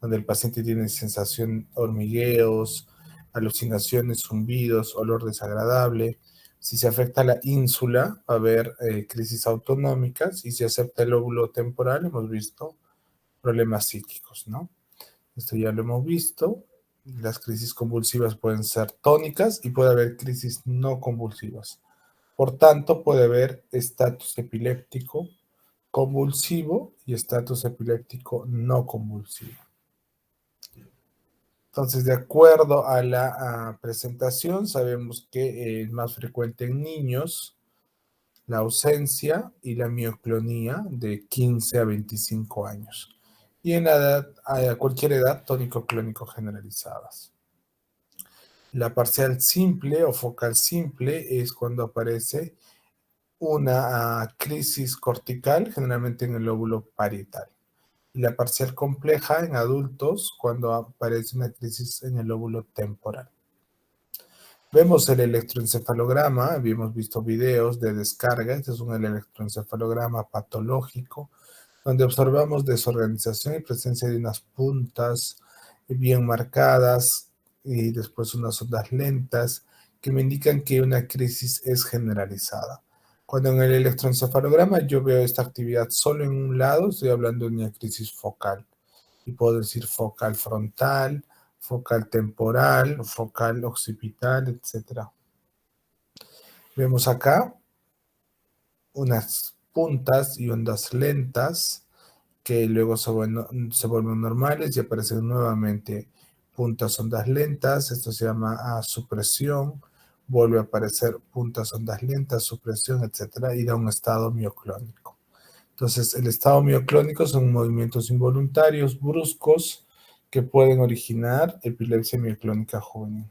donde el paciente tiene sensación, hormigueos, alucinaciones, zumbidos, olor desagradable. Si se afecta la ínsula, va a haber crisis autonómicas, y si afecta el lóbulo temporal, hemos visto problemas psíquicos, ¿no? Esto ya lo hemos visto. Las crisis convulsivas pueden ser tónicas y puede haber crisis no convulsivas. Por tanto, puede haber estatus epiléptico convulsivo y estatus epiléptico no convulsivo. Entonces, de acuerdo a la presentación, sabemos que es más frecuente en niños la ausencia y la mioclonía de 15 a 25 años. Y en la edad, a cualquier edad, tónico-clónico generalizadas. La parcial simple o focal simple es cuando aparece una crisis cortical, generalmente en el lóbulo parietal. Y la parcial compleja en adultos, cuando aparece una crisis en el lóbulo temporal. Vemos el electroencefalograma, habíamos visto videos de descarga. Este es un electroencefalograma patológico, donde observamos desorganización y presencia de unas puntas bien marcadas y después unas ondas lentas que me indican que una crisis es generalizada. Cuando en el electroencefalograma yo veo esta actividad solo en un lado, estoy hablando de una crisis focal. Y puedo decir focal frontal, focal temporal, focal occipital, etc. Vemos acá unas puntas y ondas lentas que luego se vuelven normales y aparecen nuevamente puntas, ondas lentas. Esto se llama supresión. Vuelve a aparecer puntas, ondas lentas, supresión, etc. Y da un estado mioclónico. Entonces, el estado mioclónico son movimientos involuntarios bruscos que pueden originar epilepsia mioclónica juvenil.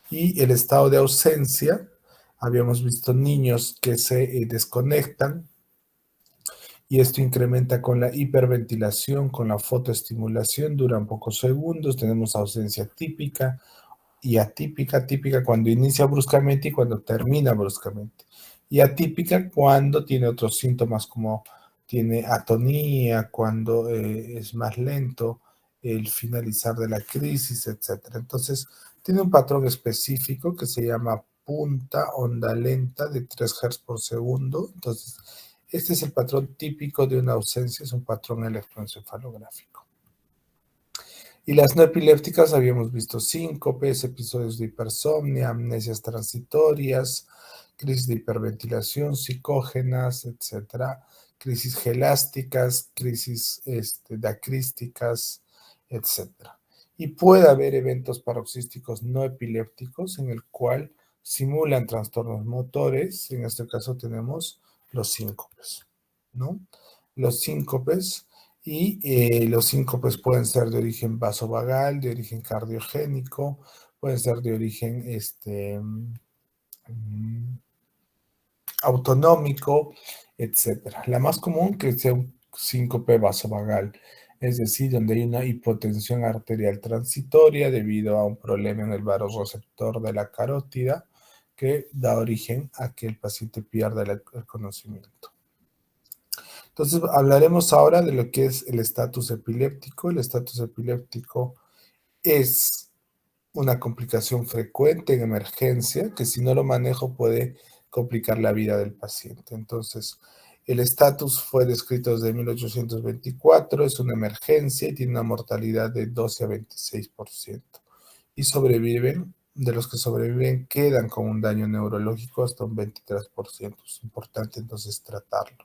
Y el estado de ausencia, habíamos visto niños que se desconectan, y esto incrementa con la hiperventilación, con la fotoestimulación, duran pocos segundos. Tenemos ausencia típica y atípica. Típica cuando inicia bruscamente y cuando termina bruscamente. Y atípica cuando tiene otros síntomas, como tiene atonía, cuando es más lento el finalizar de la crisis, etc. Entonces, tiene un patrón específico que se llama punta onda lenta de 3 Hz por segundo. Entonces, este es el patrón típico de una ausencia, es un patrón electroencefalográfico. Y las no epilépticas habíamos visto síncopes, episodios de hipersomnia, amnesias transitorias, crisis de hiperventilación, psicógenas, etc. Crisis gelásticas, crisis dacrísticas, etc. Y puede haber eventos paroxísticos no epilépticos en el cual simulan trastornos motores. En este caso tenemos los síncopes, ¿no? Los síncopes. Y los síncopes pueden ser de origen vasovagal, de origen cardiogénico, pueden ser de origen autonómico, etc. La más común que sea un síncope vasovagal, es decir, donde hay una hipotensión arterial transitoria debido a un problema en el vasoreceptor de la carótida que da origen a que el paciente pierda el conocimiento. Entonces, hablaremos ahora de lo que es el estatus epiléptico. El estatus epiléptico es una complicación frecuente en emergencia que, si no lo manejo, puede complicar la vida del paciente. Entonces, el estatus fue descrito desde 1824, es una emergencia y tiene una mortalidad de 12 a 26%. Y de los que sobreviven, quedan con un daño neurológico hasta un 23%. Es importante entonces tratarlo.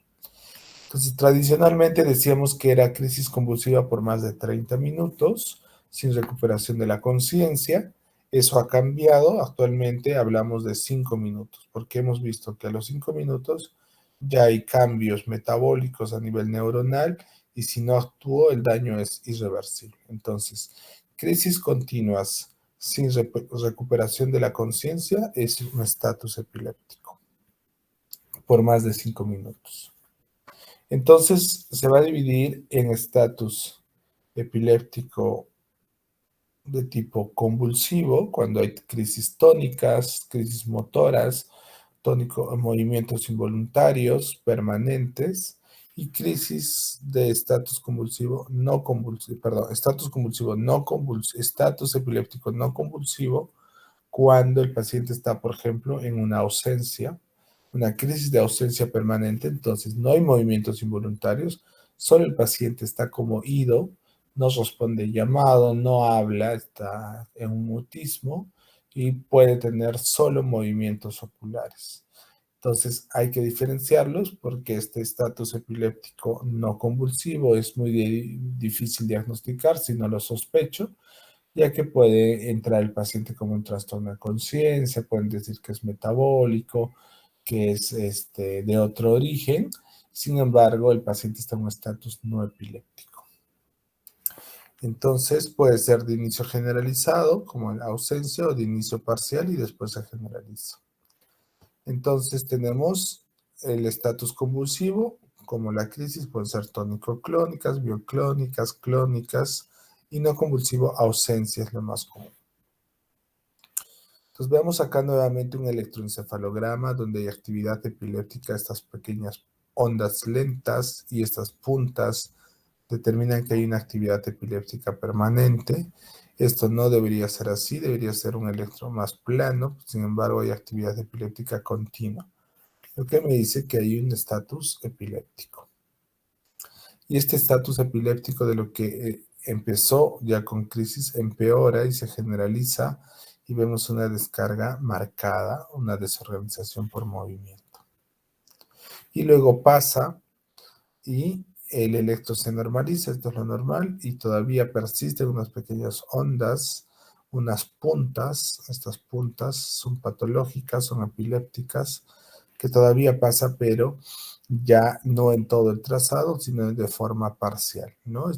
Entonces, tradicionalmente decíamos que era crisis convulsiva por más de 30 minutos, sin recuperación de la conciencia. Eso ha cambiado. Actualmente hablamos de 5 minutos, porque hemos visto que a los 5 minutos ya hay cambios metabólicos a nivel neuronal, y si no actúo, el daño es irreversible. Entonces, crisis continuas sin recuperación de la conciencia es un estatus epiléptico por más de 5 minutos. Entonces, se va a dividir en estatus epiléptico de tipo convulsivo, cuando hay crisis tónicas, crisis motoras, movimientos involuntarios permanentes, y crisis de estatus convulsivo no convulsivo, perdón, estatus convulsivo no convulsivo, estatus epiléptico no convulsivo, cuando el paciente está, por ejemplo, en una ausencia, una crisis de ausencia permanente, entonces no hay movimientos involuntarios, solo el paciente está como ido, no responde llamado, no habla, está en un mutismo y puede tener solo movimientos oculares. Entonces hay que diferenciarlos porque este estatus epiléptico no convulsivo es muy difícil diagnosticar si no lo sospecho, ya que puede entrar el paciente como un trastorno de conciencia, pueden decir que es metabólico, que es de otro origen. Sin embargo, el paciente está en un estatus no epiléptico. Entonces puede ser de inicio generalizado, como la ausencia, o de inicio parcial y después se generaliza. Entonces tenemos el estatus convulsivo, como la crisis, pueden ser tónico-clónicas, bioclónicas, clónicas, y no convulsivo, ausencia es lo más común. Entonces vemos acá nuevamente un electroencefalograma donde hay actividad epiléptica, estas pequeñas ondas lentas y estas puntas determinan que hay una actividad epiléptica permanente. Esto no debería ser así, debería ser un electro más plano, sin embargo hay actividad epiléptica continua, lo que me dice que hay un estatus epiléptico. Y este estatus epiléptico de lo que empezó ya con crisis empeora y se generaliza y vemos una descarga marcada, una desorganización por movimiento. Y luego pasa y el electro se normaliza, esto es lo normal, y todavía persisten unas pequeñas ondas, unas puntas, estas puntas son patológicas, son epilépticas, que todavía pasa, pero ya no en todo el trazado, sino de forma parcial, ¿no?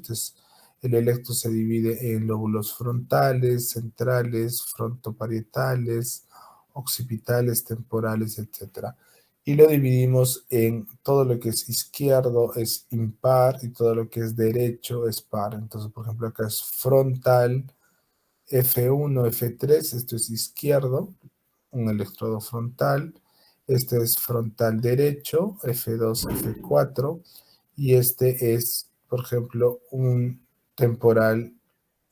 El electro se divide en lóbulos frontales, centrales, frontoparietales, occipitales, temporales, etcétera. Y lo dividimos en todo lo que es izquierdo es impar y todo lo que es derecho es par. Entonces, por ejemplo, acá es frontal, F1, F3, esto es izquierdo, un electrodo frontal. Este es frontal derecho, F2, F4. Y este es, por ejemplo, un temporal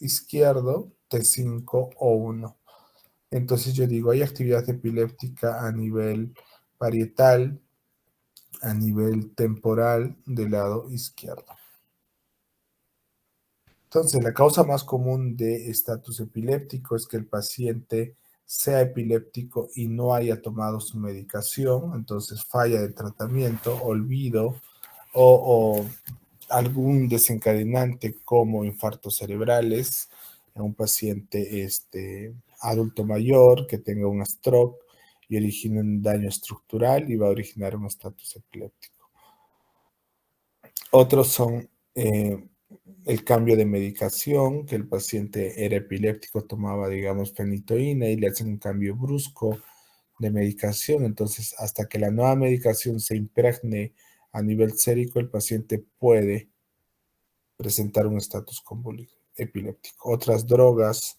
izquierdo, T5 o 1. Entonces yo digo, hay actividad epiléptica a nivel parietal, a nivel temporal del lado izquierdo. Entonces, la causa más común de estatus epiléptico es que el paciente sea epiléptico y no haya tomado su medicación, entonces falla de tratamiento, olvido o algún desencadenante como infartos cerebrales en un paciente adulto mayor que tenga un stroke y origine un daño estructural y va a originar un estatus epiléptico. Otros son el cambio de medicación, que el paciente era epiléptico, tomaba, digamos, fenitoína y le hacen un cambio brusco de medicación. Entonces, hasta que la nueva medicación se impregne a nivel sérico, el paciente puede presentar un estatus epiléptico. Otras drogas,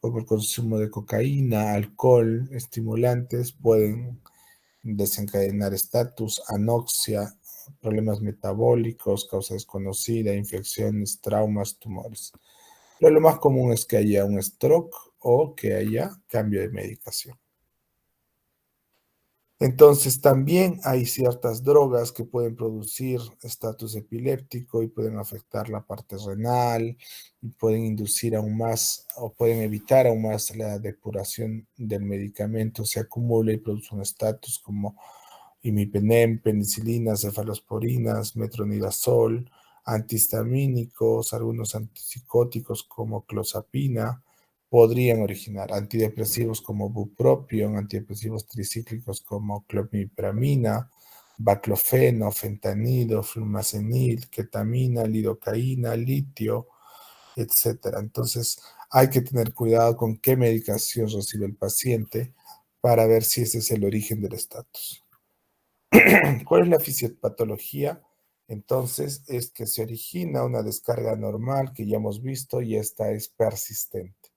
como el consumo de cocaína, alcohol, estimulantes, pueden desencadenar estatus, anoxia, problemas metabólicos, causa desconocida, infecciones, traumas, tumores. Pero lo más común es que haya un stroke o que haya cambio de medicación. Entonces también hay ciertas drogas que pueden producir estatus epiléptico y pueden afectar la parte renal y pueden inducir aún más o pueden evitar aún más la depuración del medicamento, se acumula y produce un estatus como imipenem, penicilinas, cefalosporinas, metronidazol, antihistamínicos, algunos antipsicóticos como clozapina, podrían originar antidepresivos como bupropión, antidepresivos tricíclicos como clomipramina, baclofeno, fentanilo, flumazenil, ketamina, lidocaína, litio, etcétera. Entonces, hay que tener cuidado con qué medicación recibe el paciente para ver si ese es el origen del estatus. ¿Cuál es la fisiopatología? Entonces, es que se origina una descarga normal que ya hemos visto y esta es persistente.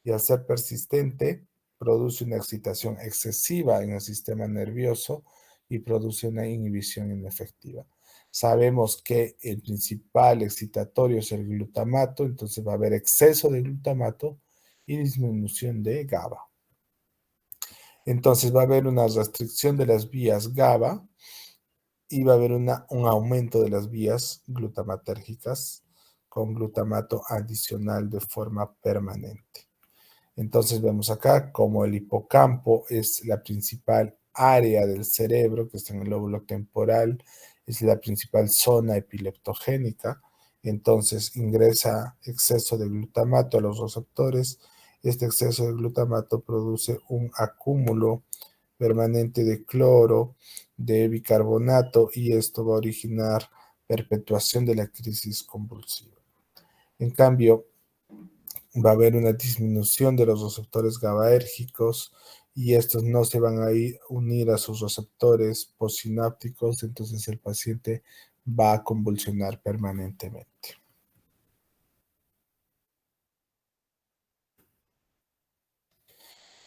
Y al ser persistente, produce una excitación excesiva en el sistema nervioso y produce una inhibición inefectiva. Sabemos que el principal excitatorio es el glutamato, entonces va a haber exceso de glutamato y disminución de GABA. Entonces va a haber una restricción de las vías GABA y va a haber un aumento de las vías glutamatérgicas con glutamato adicional de forma permanente. Entonces vemos acá como el hipocampo es la principal área del cerebro que está en el lóbulo temporal, es la principal zona epileptogénica, entonces ingresa exceso de glutamato a los receptores, este exceso de glutamato produce un acúmulo permanente de cloro, de bicarbonato y esto va a originar perpetuación de la crisis convulsiva. En cambio, va a haber una disminución de los receptores GABAérgicos y estos no se van a unir a sus receptores postsinápticos, entonces el paciente va a convulsionar permanentemente.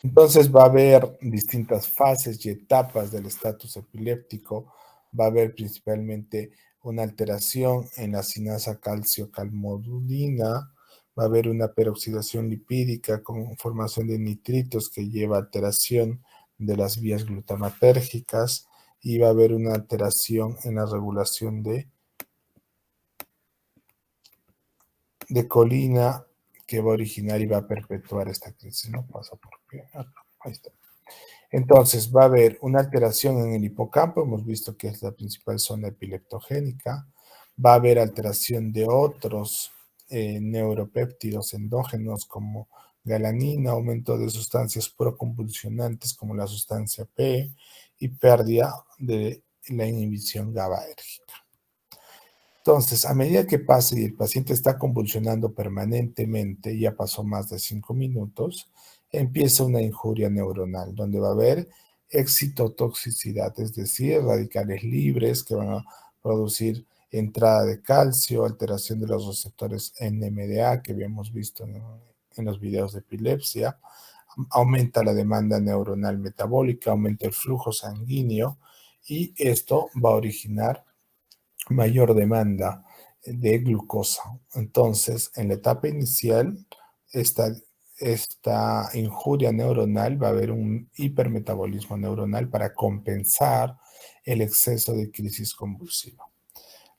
Entonces va a haber distintas fases y etapas del estatus epiléptico. Va a haber principalmente una alteración en la sinasa calcio-calmodulina, va a haber una peroxidación lipídica con formación de nitritos que lleva a alteración de las vías glutamatérgicas y va a haber una alteración en la regulación de colina que va a originar y va a perpetuar esta crisis. No pasa por qué. Ahí está. Entonces va a haber una alteración en el hipocampo, hemos visto que es la principal zona epileptogénica, va a haber alteración de otros neuropéptidos endógenos como galanina, aumento de sustancias proconvulsionantes como la sustancia P y pérdida de la inhibición GABAérgica. Entonces, a medida que pase y el paciente está convulsionando permanentemente, ya pasó más de 5 minutos, empieza una injuria neuronal, donde va a haber excitotoxicidad, es decir, radicales libres que van a producir entrada de calcio, alteración de los receptores NMDA que habíamos visto en los videos de epilepsia, aumenta la demanda neuronal metabólica, aumenta el flujo sanguíneo y esto va a originar mayor demanda de glucosa. Entonces, en la etapa inicial, esta injuria neuronal va a haber un hipermetabolismo neuronal para compensar el exceso de crisis convulsiva.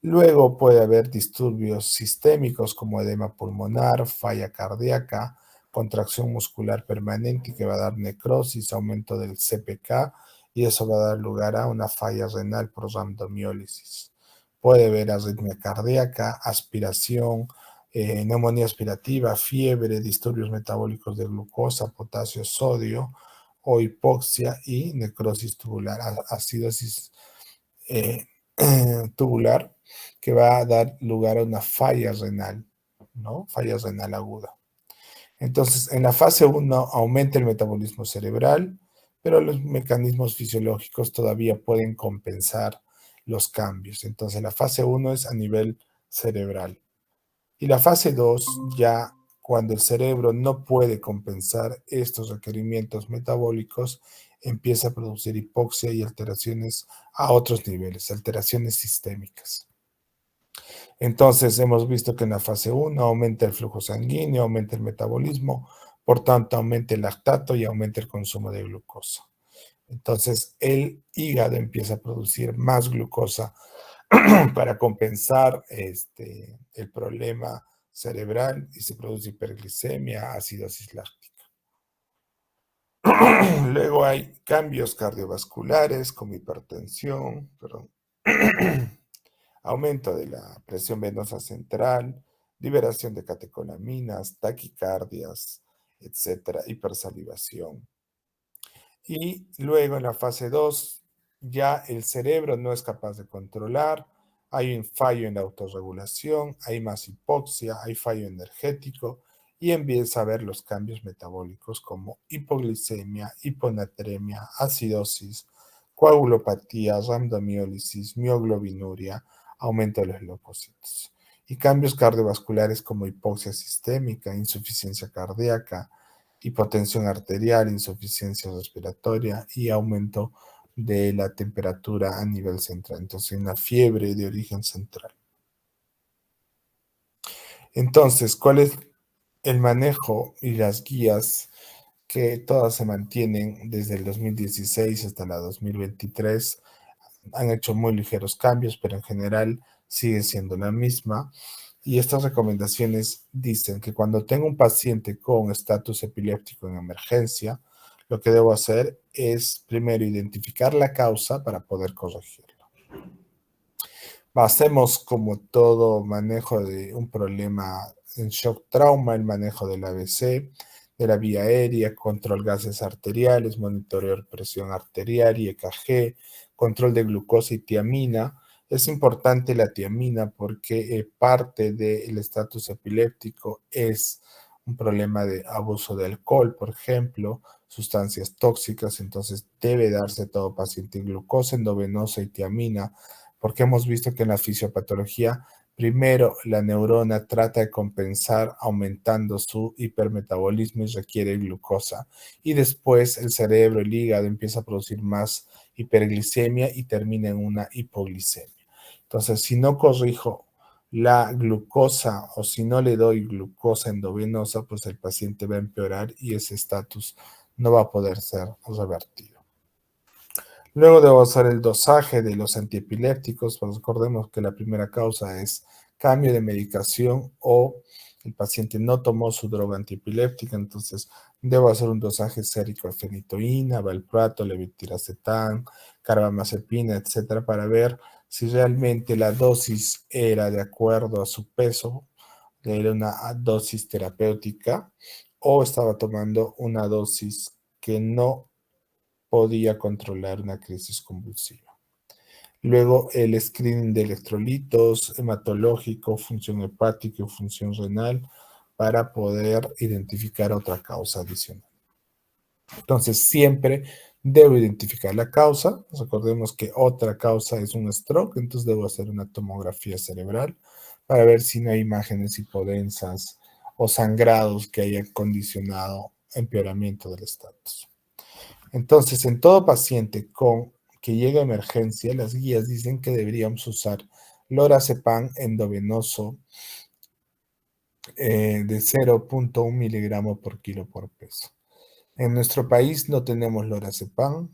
Luego puede haber disturbios sistémicos como edema pulmonar, falla cardíaca, contracción muscular permanente que va a dar necrosis, aumento del CPK y eso va a dar lugar a una falla renal por rhabdomiólisis. Puede haber arritmia cardíaca, aspiración, neumonía aspirativa, fiebre, disturbios metabólicos de glucosa, potasio, sodio o hipoxia y necrosis tubular, acidosis eh, tubular que va a dar lugar a una falla renal, ¿no? Falla renal aguda. Entonces, en la fase 1 aumenta el metabolismo cerebral, pero los mecanismos fisiológicos todavía pueden compensar los cambios. Entonces, la fase 1 es a nivel cerebral. Y la fase 2 ya cuando el cerebro no puede compensar estos requerimientos metabólicos, empieza a producir hipoxia y alteraciones a otros niveles, alteraciones sistémicas. Entonces hemos visto que en la fase 1 aumenta el flujo sanguíneo, aumenta el metabolismo, por tanto aumenta el lactato y aumenta el consumo de glucosa. Entonces el hígado empieza a producir más glucosa para compensar el problema cerebral y se produce hiperglicemia, acidosis láctica. Luego hay cambios cardiovasculares como hipertensión, perdón, aumento de la presión venosa central, liberación de catecolaminas, taquicardias, etcétera, hipersalivación. Y luego en la fase 2 ya el cerebro no es capaz de controlar, hay un fallo en la autorregulación, hay más hipoxia, hay fallo energético y empieza a haber los cambios metabólicos como hipoglicemia, hiponatremia, acidosis, coagulopatía, rhabdomiólisis, mioglobinuria, aumento de los leucocitos. Y cambios cardiovasculares como hipoxia sistémica, insuficiencia cardíaca, hipotensión arterial, insuficiencia respiratoria y aumento de la temperatura a nivel central. Entonces, una fiebre de origen central. Entonces, ¿cuál es el manejo y las guías que todas se mantienen desde el 2016 hasta la 2023? Han hecho muy ligeros cambios, pero en general sigue siendo la misma. Y estas recomendaciones dicen que cuando tengo un paciente con estatus epiléptico en emergencia, lo que debo hacer es primero identificar la causa para poder corregirlo. Hacemos como todo manejo de un problema en shock trauma, el manejo del ABC, de la vía aérea, control gases arteriales, monitoreo de presión arterial y EKG, control de glucosa y tiamina. Es importante la tiamina porque parte del estatus epiléptico es un problema de abuso de alcohol, por ejemplo, sustancias tóxicas, entonces debe darse a todo paciente glucosa endovenosa y tiamina porque hemos visto que en la fisiopatología, primero la neurona trata de compensar aumentando su hipermetabolismo y requiere glucosa, y después el cerebro, el hígado empieza a producir más hiperglicemia y termina en una hipoglicemia. Entonces, si no corrijo la glucosa o si no le doy glucosa endovenosa, pues el paciente va a empeorar y ese estatus no va a poder ser revertido. Luego debo hacer el dosaje de los antiepilépticos, pues recordemos que la primera causa es cambio de medicación o el paciente no tomó su droga antiepiléptica, entonces debo hacer un dosaje sérico de fenitoína, valproato, levetiracetam, carbamazepina, etcétera, para ver si realmente la dosis era de acuerdo a su peso, era una dosis terapéutica o estaba tomando una dosis que no podía controlar una crisis convulsiva. Luego el screening de electrolitos, hematológico, función hepática y función renal para poder identificar otra causa adicional. Entonces siempre debo identificar la causa. Recordemos que otra causa es un stroke, entonces debo hacer una tomografía cerebral para ver si no hay imágenes hipodensas o sangrados que hayan condicionado empeoramiento del estatus. Entonces, en todo paciente con que llega a emergencia, las guías dicen que deberíamos usar lorazepam endovenoso de 0.1 miligramo por kilo por peso. En nuestro país no tenemos lorazepam,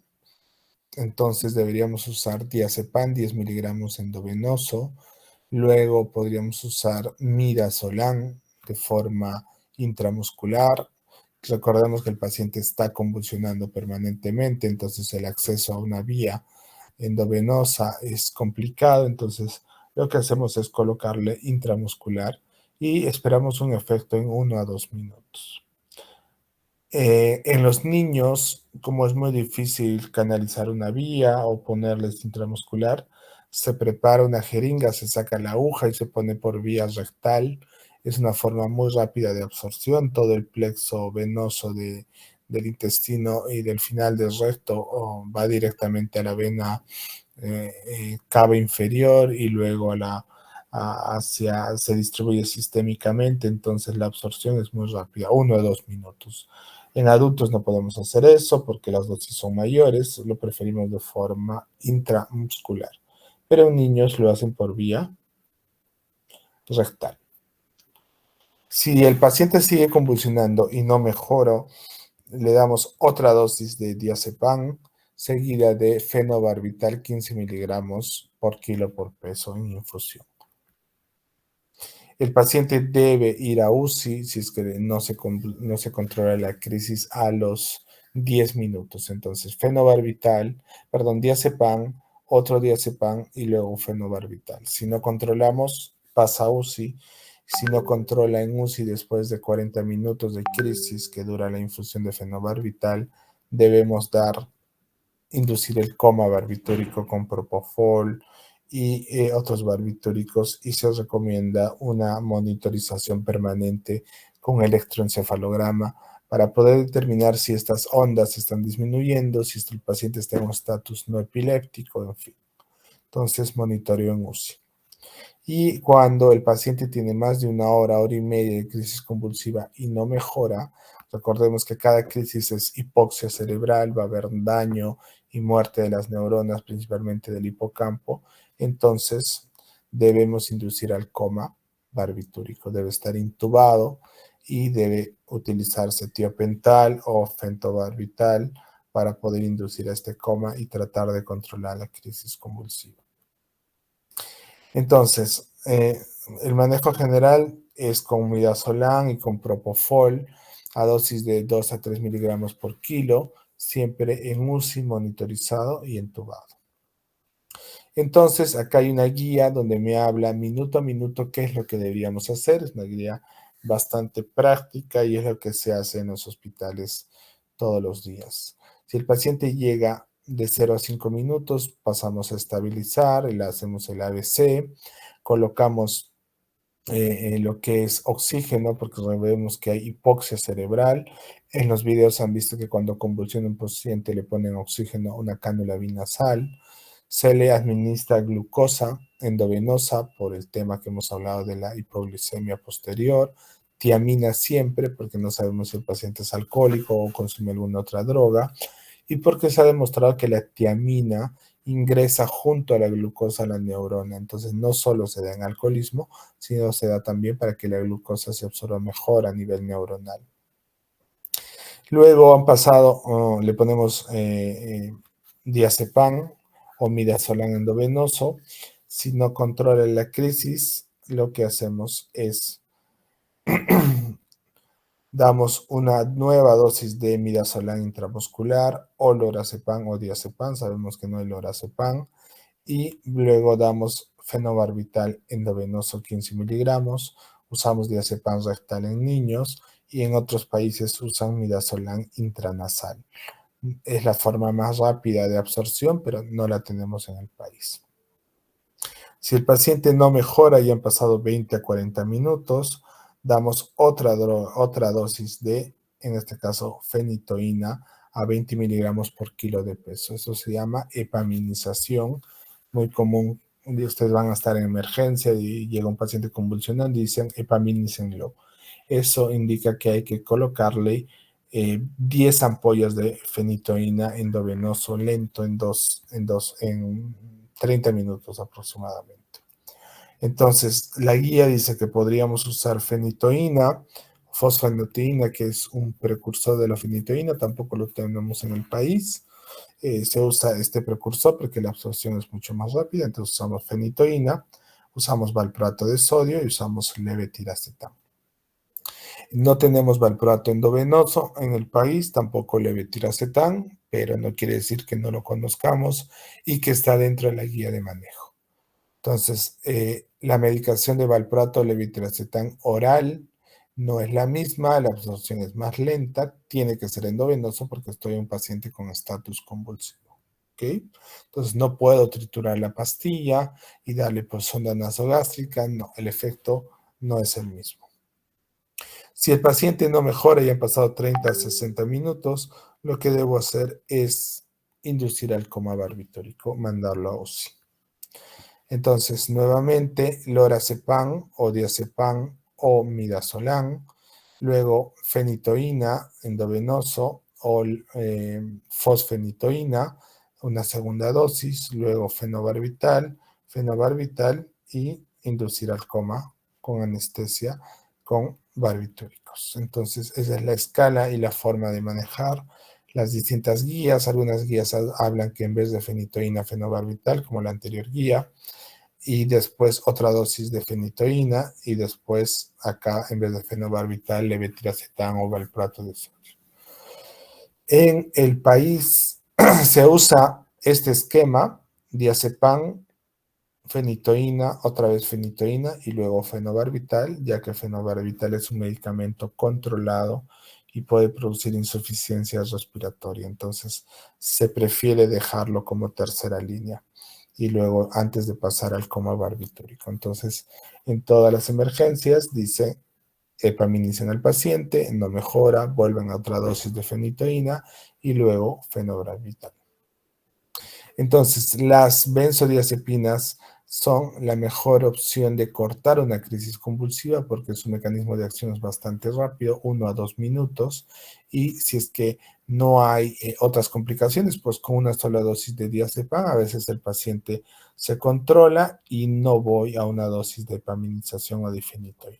entonces deberíamos usar diazepam 10 miligramos endovenoso. Luego podríamos usar midazolam de forma intramuscular. Recordemos que el paciente está convulsionando permanentemente, entonces el acceso a una vía endovenosa es complicado, entonces lo que hacemos es colocarle intramuscular y esperamos un efecto en 1 a 2 minutos. En los niños, como es muy difícil canalizar una vía o ponerles intramuscular, se prepara una jeringa, se saca la aguja y se pone por vía rectal. Es una forma muy rápida de absorción. Todo el plexo venoso del intestino y del final del recto va directamente a la vena cava inferior y luego se distribuye sistémicamente, entonces la absorción es muy rápida, 1 a 2 minutos. En adultos no podemos hacer eso porque las dosis son mayores, lo preferimos de forma intramuscular, pero en niños lo hacen por vía rectal. Si el paciente sigue convulsionando y no mejora, le damos otra dosis de diazepam seguida de fenobarbital 15 miligramos por kilo por peso en infusión. El paciente debe ir a UCI si es que no se controla la crisis a los 10 minutos. Entonces, diazepam, otro diazepam y luego fenobarbital. Si no controlamos, pasa a UCI. Si no controla en UCI después de 40 minutos de crisis que dura la infusión de fenobarbital, debemos inducir el coma barbitúrico con propofol y otros barbitúricos y se recomienda una monitorización permanente con electroencefalograma para poder determinar si estas ondas están disminuyendo, si el paciente está en un estatus no epiléptico, en fin. Entonces, monitoreo en UCI. Y cuando el paciente tiene más de 1 hora, hora y media de crisis convulsiva y no mejora, recordemos que cada crisis es hipoxia cerebral, va a haber daño y muerte de las neuronas, principalmente del hipocampo, entonces debemos inducir al coma barbitúrico. Debe estar intubado y debe utilizarse tiopental o fentobarbital para poder inducir a este coma y tratar de controlar la crisis convulsiva. Entonces, el manejo general es con midazolam y con propofol a dosis de 2 a 3 miligramos por kilo, siempre en UCI monitorizado y entubado. Entonces, acá hay una guía donde me habla minuto a minuto qué es lo que deberíamos hacer. Es una guía bastante práctica y es lo que se hace en los hospitales todos los días. Si el paciente llega de 0 a 5 minutos, pasamos a estabilizar, le hacemos el ABC, colocamos lo que es oxígeno, porque vemos que hay hipoxia cerebral. En los videos han visto que cuando convulsiona un paciente le ponen oxígeno, una cánula binasal. Se le administra glucosa endovenosa por el tema que hemos hablado de la hipoglucemia posterior. Tiamina siempre, porque no sabemos si el paciente es alcohólico o consume alguna otra droga. Y porque se ha demostrado que la tiamina ingresa junto a la glucosa a la neurona. Entonces, no solo se da en alcoholismo, sino se da también para que la glucosa se absorba mejor a nivel neuronal. Luego han pasado, le ponemos diazepam o midazolam endovenoso. Si no controla la crisis, lo que hacemos es damos una nueva dosis de midazolam intramuscular o lorazepam o diazepam. Sabemos que no hay lorazepam. Y luego damos fenobarbital endovenoso 15 miligramos. Usamos diazepam rectal en niños y en otros países usan midazolam intranasal. Es la forma más rápida de absorción, pero no la tenemos en el país. Si el paciente no mejora y han pasado 20 a 40 minutos, damos otra dosis de, en este caso, fenitoína a 20 miligramos por kilo de peso. Eso se llama epaminización, muy común. Ustedes van a estar en emergencia y llega un paciente convulsionando y dicen epamínicenlo. Eso indica que hay que colocarle 10 ampollas de fenitoína endovenoso lento en 30 minutos aproximadamente. Entonces, la guía dice que podríamos usar fenitoína, fosfenoteína, que es un precursor de la fenitoína, tampoco lo tenemos en el país. Se usa este precursor porque la absorción es mucho más rápida, entonces usamos fenitoína, usamos valproato de sodio y usamos levetiracetam. No tenemos valproato endovenoso en el país, tampoco levetiracetam, pero no quiere decir que no lo conozcamos y que está dentro de la guía de manejo. Entonces, la medicación de valproato levetiracetam oral no es la misma, la absorción es más lenta, tiene que ser endovenoso porque estoy en un paciente con estatus convulsivo. ¿Okay? Entonces, no puedo triturar la pastilla y darle por sonda nasogástrica, no, el efecto no es el mismo. Si el paciente no mejora y han pasado 30 a 60 minutos, lo que debo hacer es inducir al coma barbitórico, mandarlo a UCI. Entonces, nuevamente, lorazepam o diazepam o midazolam, luego fenitoína endovenoso o fosfenitoína, una segunda dosis, luego fenobarbital y inducir al coma con anestesia con barbitúricos. Entonces, esa es la escala y la forma de manejar las distintas guías. Algunas guías hablan que en vez de fenitoína, fenobarbital, como la anterior guía, y después otra dosis de fenitoína, y después acá, en vez de fenobarbital, levetiracetam o valproato de sodio. En el país se usa este esquema, diazepam, fenitoína, otra vez fenitoína y luego fenobarbital, ya que fenobarbital es un medicamento controlado y puede producir insuficiencia respiratoria. Entonces, se prefiere dejarlo como tercera línea y luego antes de pasar al coma barbitúrico. Entonces, en todas las emergencias dice epaminicen al paciente, no mejora, vuelven a otra dosis de fenitoína y luego fenobarbital. Entonces, las benzodiazepinas son la mejor opción de cortar una crisis convulsiva porque su mecanismo de acción es bastante rápido, 1 a 2 minutos, y si es que no hay otras complicaciones, pues con una sola dosis de diazepam a veces el paciente se controla y no voy a una dosis de epaminización o de fenitoína.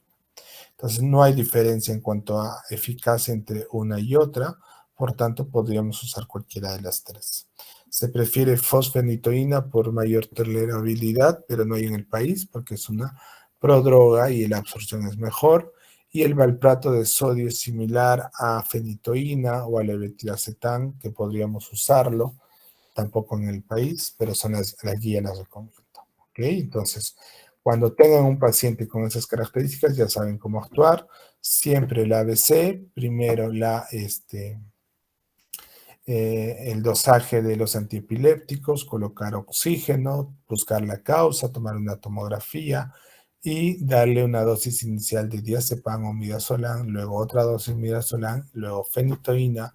Entonces no hay diferencia en cuanto a eficacia entre una y otra, por tanto podríamos usar cualquiera de las tres. Se prefiere fosfenitoína por mayor tolerabilidad, pero no hay en el país porque es una prodroga y la absorción es mejor. Y el valproato de sodio es similar a fenitoína o al levetiracetam, que podríamos usarlo, tampoco en el país, pero son las guías las recomiendo. ¿Ok? Entonces, cuando tengan un paciente con esas características, ya saben cómo actuar. Siempre el ABC, primero el dosaje de los antiepilépticos, colocar oxígeno, buscar la causa, tomar una tomografía y darle una dosis inicial de diazepam o midazolam, luego otra dosis midazolam, luego fenitoína,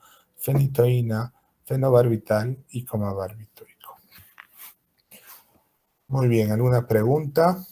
fenobarbital y comabarbital. Muy bien, ¿alguna pregunta?